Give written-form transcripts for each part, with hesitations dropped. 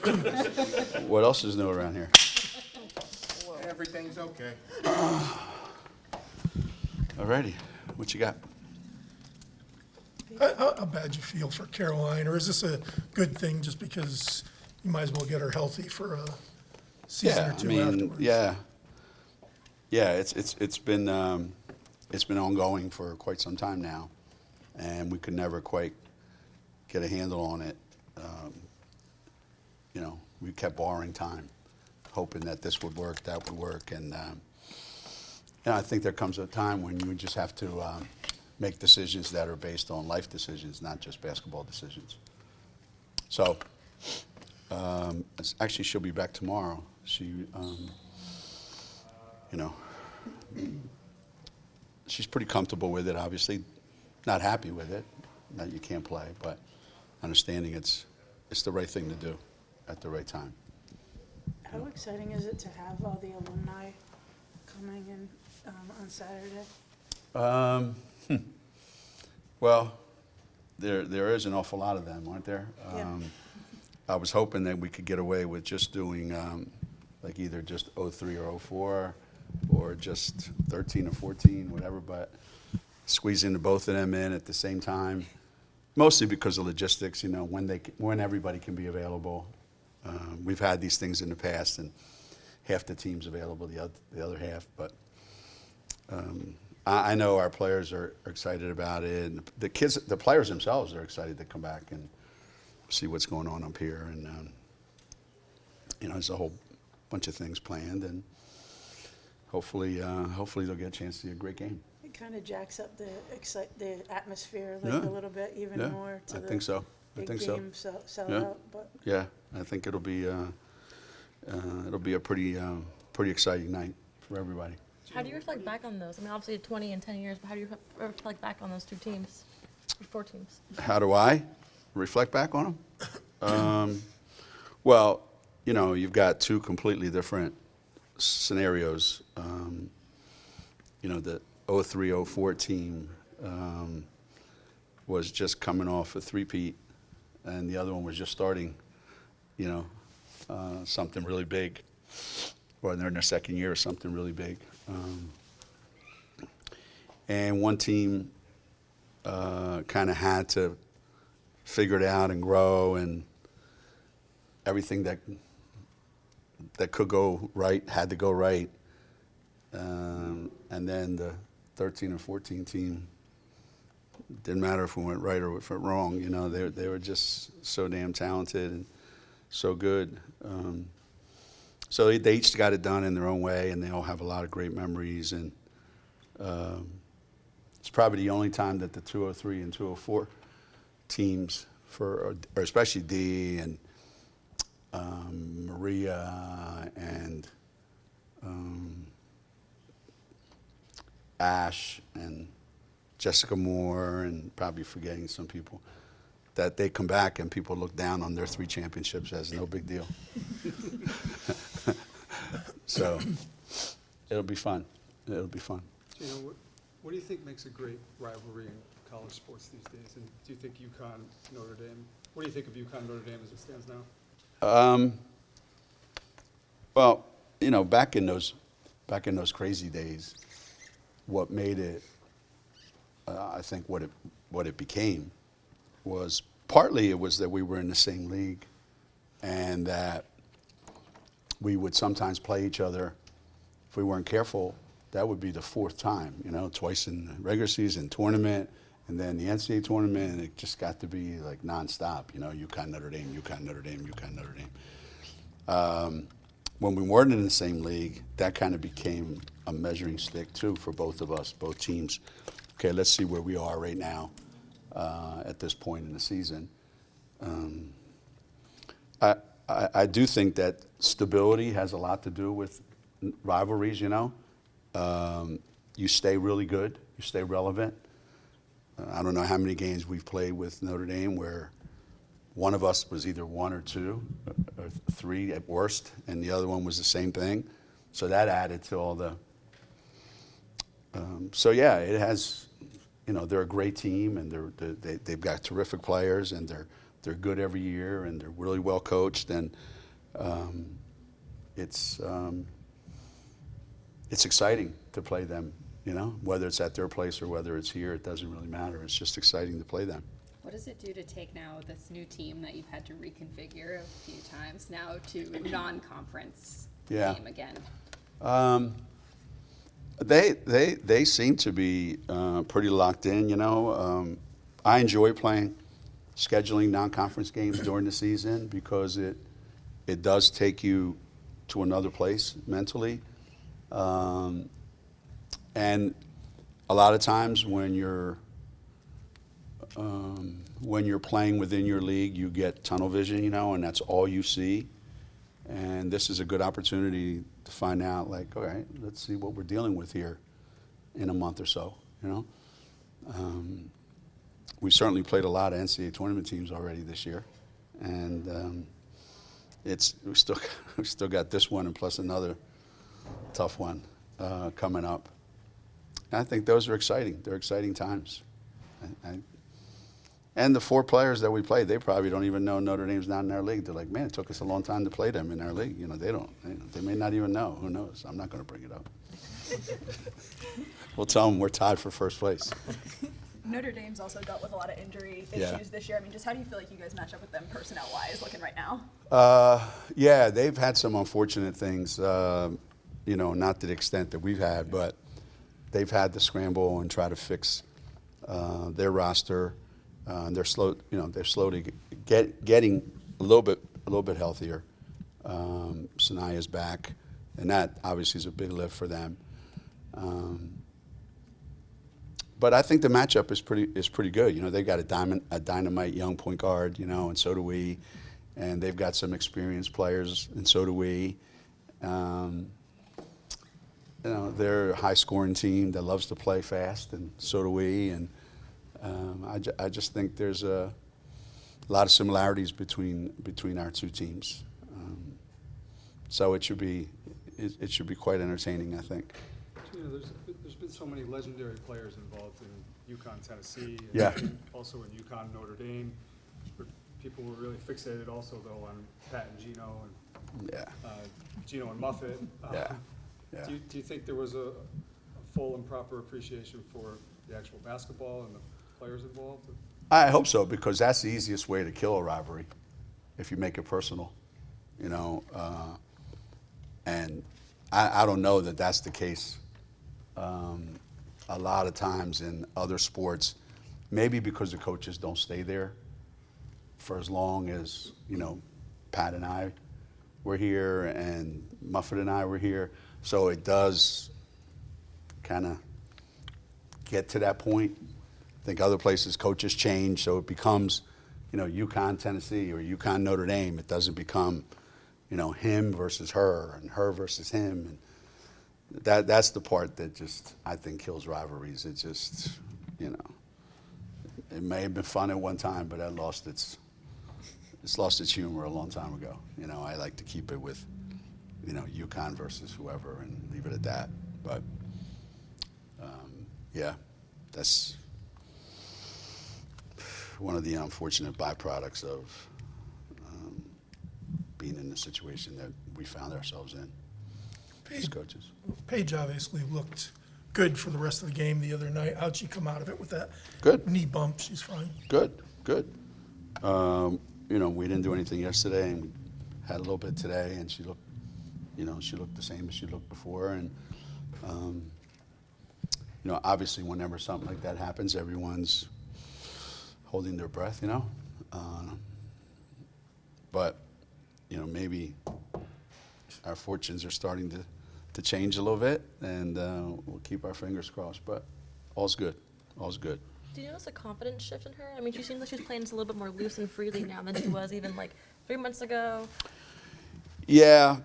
What else is new around here? Everything's okay. All righty, what you got? How bad you feel for Caroline, or is this a good thing just because you might as well get her healthy for a season or two afterwards? Yeah, it's been ongoing for quite some time now, and we could never quite get a handle on it. We kept borrowing time, hoping that this would work, that would work, and I think there comes a time when you just have to make decisions that are based on life decisions, not just basketball decisions. So, actually, she'll be back tomorrow. She, she's pretty comfortable with it, obviously. Not happy with it, that you can't play, but understanding it's the right thing to do at the right time. How exciting is it to have all the alumni coming in on Saturday? Well, there is an awful lot of them, aren't there? Yeah. I was hoping that we could get away with just doing like either just 03 or 04 or just 13 or 14, whatever, but squeezing both of them in at the same time, mostly because of logistics, when everybody can be available. We've had these things in the past, and half the team's available, the other half. But I know our players are excited about it, and the players themselves are excited to come back and see what's going on up here. And there's a whole bunch of things planned, and hopefully they'll get a chance to see a great game. It kind of jacks up the atmosphere a Yeah. little bit, even Yeah, more to I the think so. big think so. game sell Yeah. out. But Yeah, I think it'll be a pretty exciting night for everybody. How do you reflect back on those? I mean, obviously 20 and 10 years, but how do you reflect back on those two teams, or 4 teams? How do I reflect back on them? Well, you've got two completely different scenarios. The 03-04 team was just coming off a three-peat, and the other one was just starting, something really big, or they're in their second year or something really big. And one team kind of had to figure it out and grow, and everything that could go right had to go right. And then the 13 or 14 team, didn't matter if it went right or if it went wrong. They were just so damn talented and so good. So they each got it done in their own way, and they all have a lot of great memories. And it's probably the only time that the 203 and 204 teams, or especially D and Maria and Ash and Jessica Moore, and probably forgetting some people, that they come back and people look down on their 3 championships as no big deal. So it'll be fun. It'll be fun. Geno, what do you think makes a great rivalry in college sports these days? And do you think UConn, Notre Dame, what do you think of UConn, Notre Dame as it stands now? Well, back in those crazy days, what made it, I think what it became was partly it was that we were in the same league, and that we would sometimes play each other. If we weren't careful, that would be the 4th time, twice in the regular season, tournament, and then the NCAA tournament, and it just got to be like nonstop, UConn, Notre Dame, UConn, Notre Dame, UConn, Notre Dame. When we weren't in the same league, that kind of became a measuring stick too for both of us, both teams. Okay, let's see where we are right now at this point in the season. I do think that stability has a lot to do with rivalries, You stay really good, you stay relevant. I don't know how many games we've played with Notre Dame where one of us was either 1 or 2 or 3 at worst, and the other one was the same thing. So that added to all the so yeah, it has, they're a great team, and they've got terrific players, and they're they're good every year, and they're really well coached, and it's exciting to play them. You know, whether it's at their place or whether it's here, it doesn't really matter. It's just exciting to play them. What does it do to take now this new team that you've had to reconfigure a few times now to non-conference game again? They seem to be pretty locked in. You know, I enjoy playing, scheduling non-conference games during the season because it does take you to another place mentally. And a lot of times when you're playing within your league, you get tunnel vision, you know, and that's all you see. And this is a good opportunity to find out, like, all right, let's see what we're dealing with here in a month or so, you know. We've certainly played a lot of NCAA tournament teams already this year, and we still got this one and plus another tough one coming up. And I think those are exciting. They're exciting times. And the 4 players that we played, they probably don't even know Notre Dame's not in our league. They're like, man, it took us a long time to play them in our league. You know, they may not even know. Who knows? I'm not going to bring it up. We'll tell them we're tied for first place. Notre Dame's also dealt with a lot of injury issues this year. I mean, just how do you feel like you guys match up with them personnel-wise looking right now? Yeah, they've had some unfortunate things, you know, not to the extent that we've had, but they've had to scramble and try to fix their roster. They're slow, you know, they're slowly getting a little bit healthier. Sanaya's back, and that obviously is a big lift for them. But I think the matchup is pretty good. You know, they've got a dynamite young point guard, you know, and so do we. And they've got some experienced players, and so do we. You know, they're a high-scoring team that loves to play fast, and so do we. And I just think there's a lot of similarities between our two teams. So it should be quite entertaining, I think. You know, there's been so many legendary players involved in UConn, Tennessee, and Yeah. also in UConn, Notre Dame. Where people were really fixated also, though, on Pat and Geno and Yeah. Geno and Muffet. Yeah. Yeah. Do you think there was a full and proper appreciation for the actual basketball and the players involved? I hope so, because that's the easiest way to kill a rivalry, if you make it personal, you know. And I don't know that that's the case a lot of times in other sports, maybe because the coaches don't stay there for as long as, you know, Pat and I were here and Muffet and I were here. So it does kind of get to that point. I think other places coaches change, so it becomes, you know, UConn, Tennessee, or UConn, Notre Dame. It doesn't become, you know, him versus her and her versus him. And that's the part that just, I think, kills rivalries. It just, you know, it may have been fun at one time, but it lost its humor a long time ago. You know, I like to keep it with, you know, UConn versus whoever and leave it at that. But, yeah, that's one of the unfortunate byproducts of being in the situation that we found ourselves in as coaches. Paige obviously looked good for the rest of the game the other night. How'd she come out of it with that Good. knee bump? She's fine. Good. You know, we didn't do anything yesterday, and we had a little bit today, and she looked, you know, she looked the same as she looked before. And, you know, obviously whenever something like that happens, everyone's holding their breath, you know. But, you know, maybe our fortunes are starting to change a little bit, and we'll keep our fingers crossed. But all's good. All's good. Do you notice a confidence shift in her? I mean, she seems like she's playing just a little bit more loose and freely now than she was even like 3 months ago. Yeah,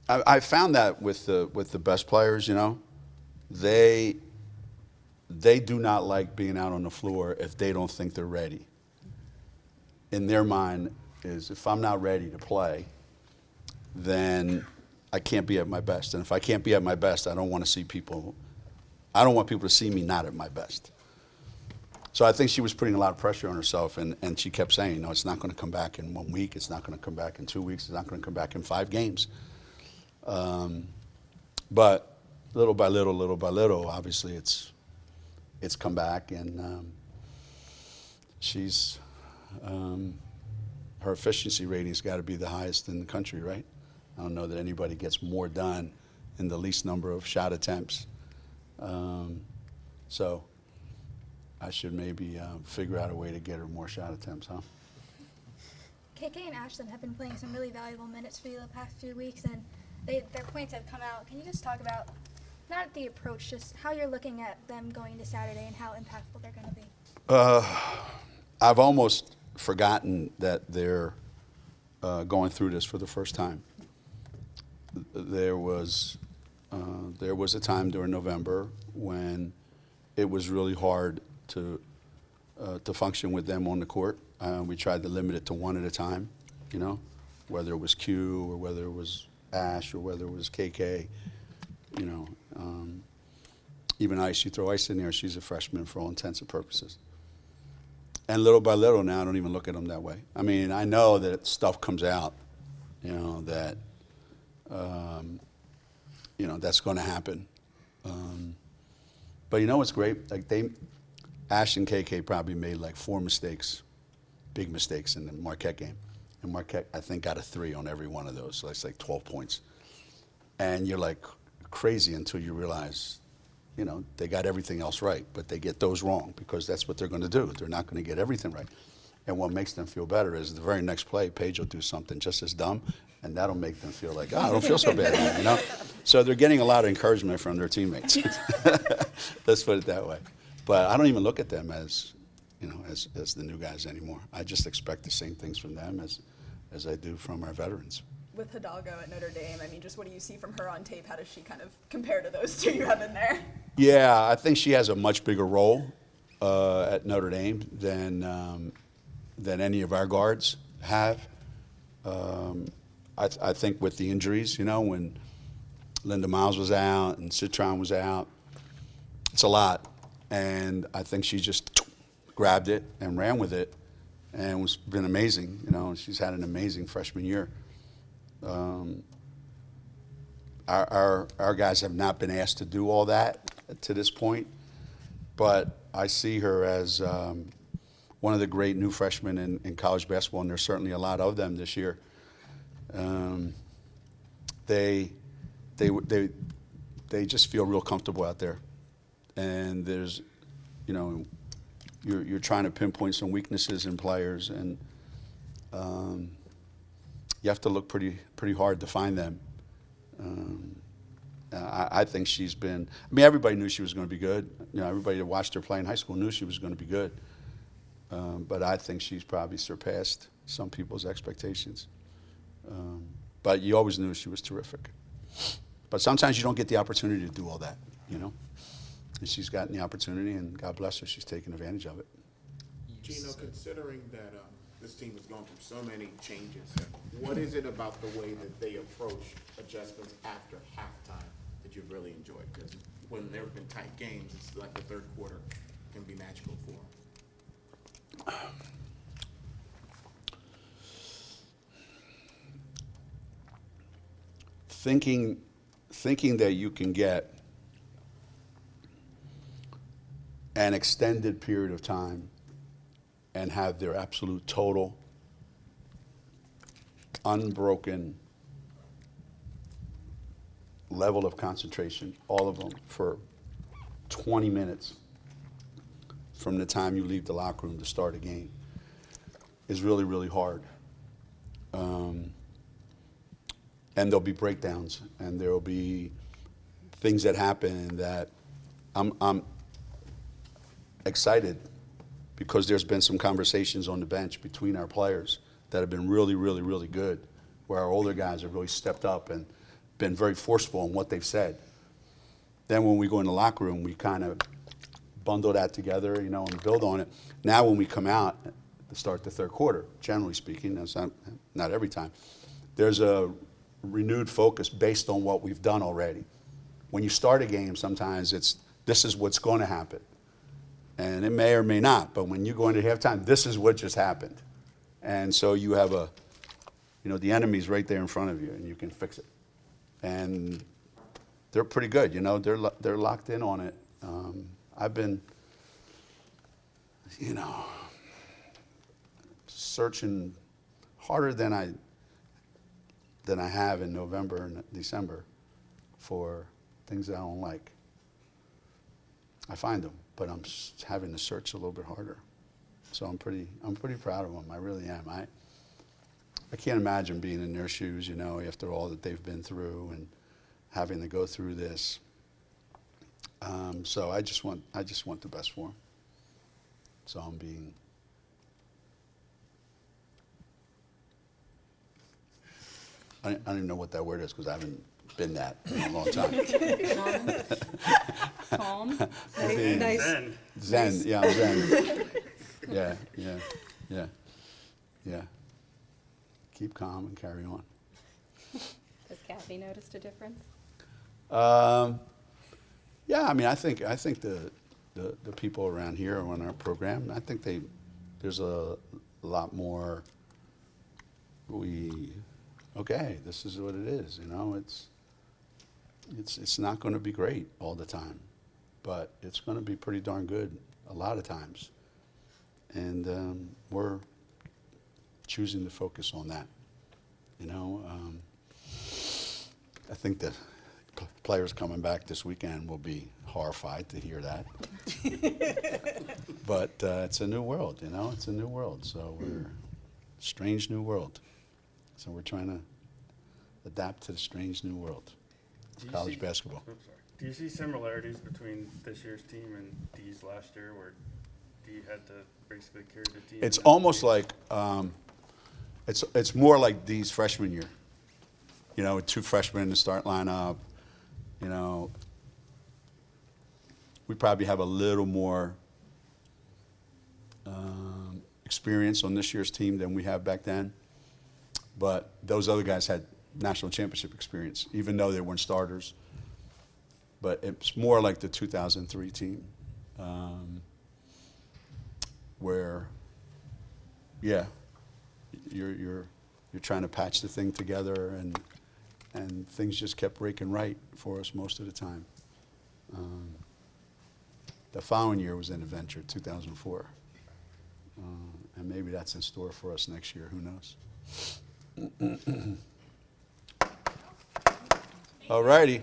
I found that with the best players, you know, they do not like being out on the floor if they don't think they're ready. In their mind is, if I'm not ready to play, then I can't be at my best. And if I can't be at my best, I don't want people to see me not at my best. So I think she was putting a lot of pressure on herself, and she kept saying, no, it's not going to come back in 1 week. It's not going to come back in 2 weeks. It's not going to come back in 5 games. But little by little, obviously it's come back, and she's her efficiency rating's got to be the highest in the country, right? I don't know that anybody gets more done in the least number of shot attempts. So I should maybe figure out a way to get her more shot attempts, huh? KK and Ashton have been playing some really valuable minutes for you the past few weeks, and their points have come out. Can you just talk about, not the approach, just how you're looking at them going to Saturday and how impactful they're going to be? I've almost forgotten that they're going through this for the first time. There was a time during November when it was really hard to function with them on the court. We tried to limit it to one at a time, you know, whether it was Q or whether it was Ash or whether it was KK, you know. Even Ice, you throw Ice in there, she's a freshman for all intents and purposes. And little by little now, I don't even look at them that way. I mean, I know that stuff comes out, you know, that, you know, that's going to happen. But you know what's great? Like Ash and KK probably made like 4 mistakes, big mistakes in the Marquette game. And Marquette, I think, got a 3 on every one of those. So that's like 12 points. And you're like crazy until you realize, you know, they got everything else right, but they get those wrong because that's what they're going to do. They're not going to get everything right. And what makes them feel better is the very next play, Paige will do something just as dumb, and that'll make them feel like, oh, I don't feel so bad anymore, you know? So they're getting a lot of encouragement from their teammates. Let's put it that way. But I don't even look at them as, you know, as the new guys anymore. I just expect the same things from them as I do from our veterans. With Hidalgo at Notre Dame, I mean, just what do you see from her on tape? How does she kind of compare to those two you have in there? Yeah, I think she has a much bigger role at Notre Dame than any of our guards have. I think with the injuries, you know, when Linda Miles was out and Citron was out, it's a lot. And I think she just grabbed it and ran with it, and it's been amazing. You know, she's had an amazing freshman year. Our guys have not been asked to do all that to this point, but I see her as one of the great new freshmen in college basketball, and there's certainly a lot of them this year. They just feel real comfortable out there, and there's, you know, you're trying to pinpoint some weaknesses in players, and you have to look pretty hard to find them. I think she's been. I mean, everybody knew she was going to be good. You know, everybody that watched her play in high school knew she was going to be good. But I think she's probably surpassed some people's expectations. But you always knew she was terrific. But sometimes you don't get the opportunity to do all that, you know. And she's gotten the opportunity, and God bless her, she's taken advantage of it. Geno, considering that this team has gone through so many changes, what is it about the way that they approach adjustments after halftime that you've really enjoyed? Because when there have been tight games, it's like the third quarter can be magical for them. Thinking that you can get an extended period of time and have their absolute total, unbroken level of concentration, all of them, for 20 minutes from the time you leave the locker room to start a game is really, really hard. And there'll be breakdowns, and there'll be things that happen that I'm excited because there's been some conversations on the bench between our players that have been really, really, really good, where our older guys have really stepped up and been very forceful in what they've said. Then when we go in the locker room, we kind of bundle that together, you know, and build on it. Now when we come out to start the third quarter, generally speaking, that's not every time, there's a renewed focus based on what we've done already. When you start a game, sometimes it's, this is what's going to happen. And it may or may not, but when you go into halftime, this is what just happened. And so you have the enemy's right there in front of you, and you can fix it. And they're pretty good, they're locked in on it. I've been, searching harder than I have in November and December for things that I don't like. I find them, but I'm having to search a little bit harder. So I'm pretty proud of them. I really am. I can't imagine being in their shoes, after all that they've been through and having to go through this. So I just want the best for them. So I'm being. I don't even know what that word is because I haven't been that in a long time. Calm. Nice. Zen, yeah, I'm zen. Yeah. Keep calm and carry on. Has Gabby noticed a difference? Yeah, I mean, I think the people around here on our program, I think there's a lot more. Okay, this is what it is. It's not going to be great all the time, but it's going to be pretty darn good a lot of times, and we're choosing to focus on that. I think the players coming back this weekend will be horrified to hear that. But it's a new world, it's a new world. So we're strange new world. So we're trying to adapt to the strange new world of college basketball. Oops, sorry. Do you see similarities between this year's team and Dee's last year, where Dee had to basically carry the team? It's almost like it's more like Dee's freshman year. With 2 freshmen in the start lineup. We probably have a little more experience on this year's team than we have back then. But those other guys had national championship experience, even though they weren't starters. But it's more like the 2003 team, where, yeah, you're trying to patch the thing together, and things just kept breaking right for us most of the time. The following year was an adventure, 2004. And maybe that's in store for us next year, who knows? All righty.